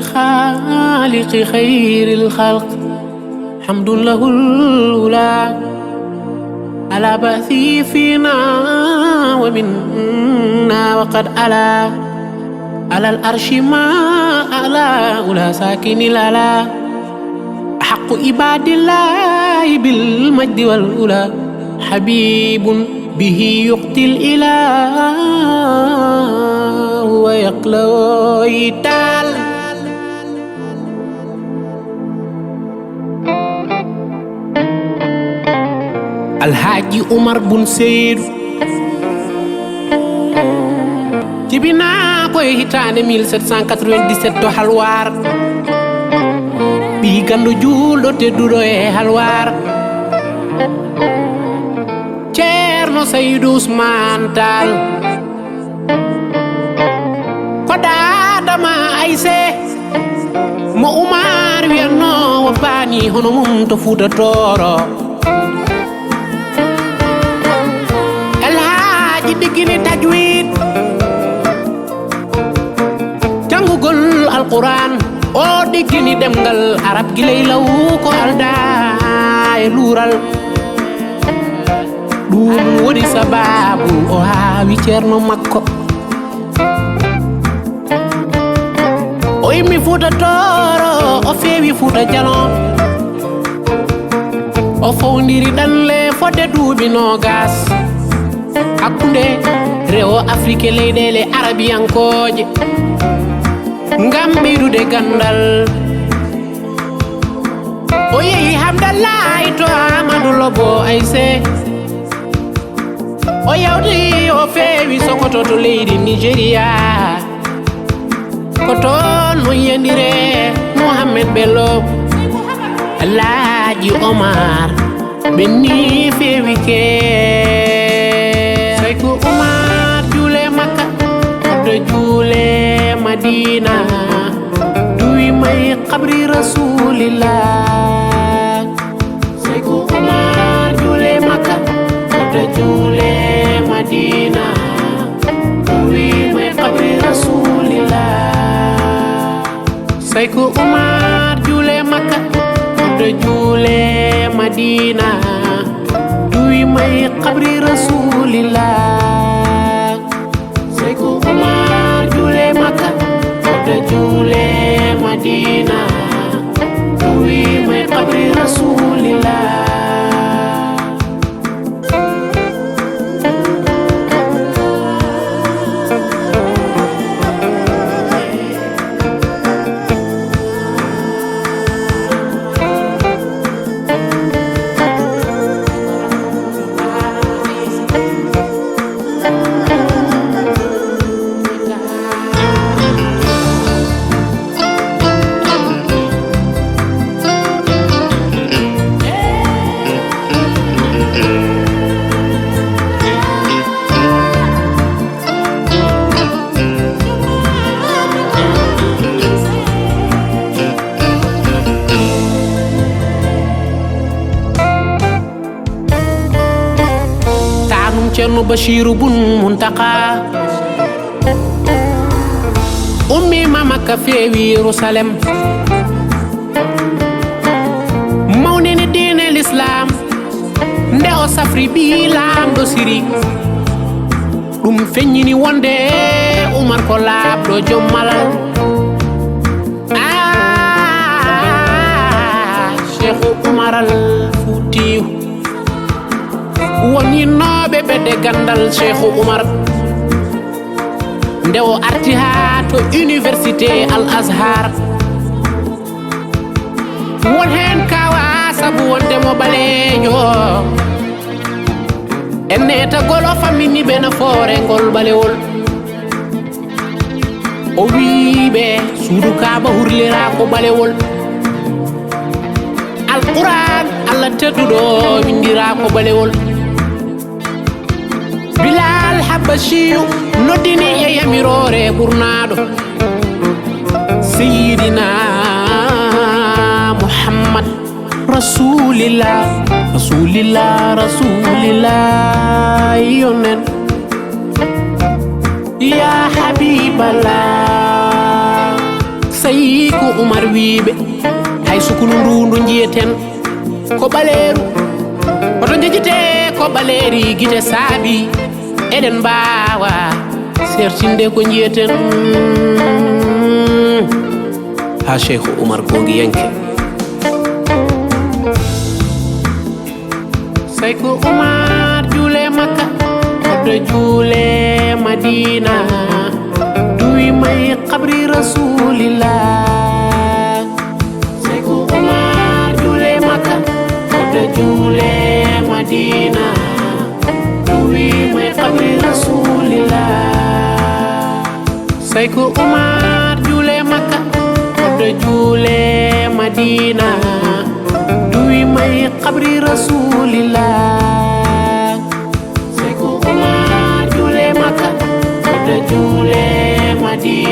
خالق خير الخلق حمد له الأولى على بثي فينا ومنا وقد ألا على الأرش ما ألا أولى ساكن الألا حق عباد الله بالمجد والأولى حبيب به يقتل الإله ويقلو يتال الحاج عمر بن سيد تبنا كوي هيتان 1797 to halwar bi gandu juldo te dudo e halwar Cerno Seydou Ousmane Tall ko dadama ayse mo Oumar wiyanno wo bani hono mum to Fouta Toro Alhaji digini tajwid jangugol alquran o digini demgal arab gi lay law ko alda e lural ɗum woni sababu o haawi ceerno makko o yimmi Fouta Toro o feewi Fouta Jalon o fowndiri ɗanle fodde duuɓi nogas hakkunde rewo Afrique leyɗele arabiyankoje ngam ɓeydude gandal o yehi Hamdallahi to Amadou Lobo Ayse o yawti o feewi Sokoto to leydi Nigeria ko toon no yiyandire Mohamed Bello Alhaji Oumar ɓenni feewi ke Sayku Oumar juule Makka do juule Madina duwi may qabri Rasulillah Sayku Oumar juule Makka do juule Madina duwi may qabri Rasulillah Sayku Oumar juule Makka do juule Madina duwi may qabri Rasulillah Sayku Oumar juule Makka do juule Madina duwi may qabri Rasulillah Cerno Bashiru bun Muntaka ummi mama ka feewi Yerusalem mawnini diine l'Islam nde o safri bilam do siri ɗum feññini wonde Oumar ko laabɗo jommalal Cheikh Oumar al Foutiyu woni noɓe ɓedde gandal Cheikh Oumar nde o arti ha to université Al Azhar won hen kawa sabu wonde mo ɓalejo en netagol o fammini ɓe nafoore ngol ɓalewol o wiɓe suudu Kaaba hurlira ko ɓalewol Alquran Allah tedduɗo windira ko ɓalewol Bilal Habashiyu noddini e yamirore ɓurnaɗo Seydina Muhammad Rasulillah Rasulillah Rasulillah yonen Ya Habiballah sayi ko Oumar wiiɓe hay sukulu ndundu jiyeten ko ɓaleeru oto jejjite ko ɓaleeri gite saabi eɗen mbaawa sertinde ko jiyeten ha Cheikh Oumar gongi yanke say ko Oumar juule Makka oto juule Madina duwi may qabri rasulillah say ko Oumar juule Makka oto juule Madina duwi may qabri rasulillah say ko Oumar juule Makka oto juule Madina duwi may qabri rasulillah say ko Oumar juule Makka oto juule Madina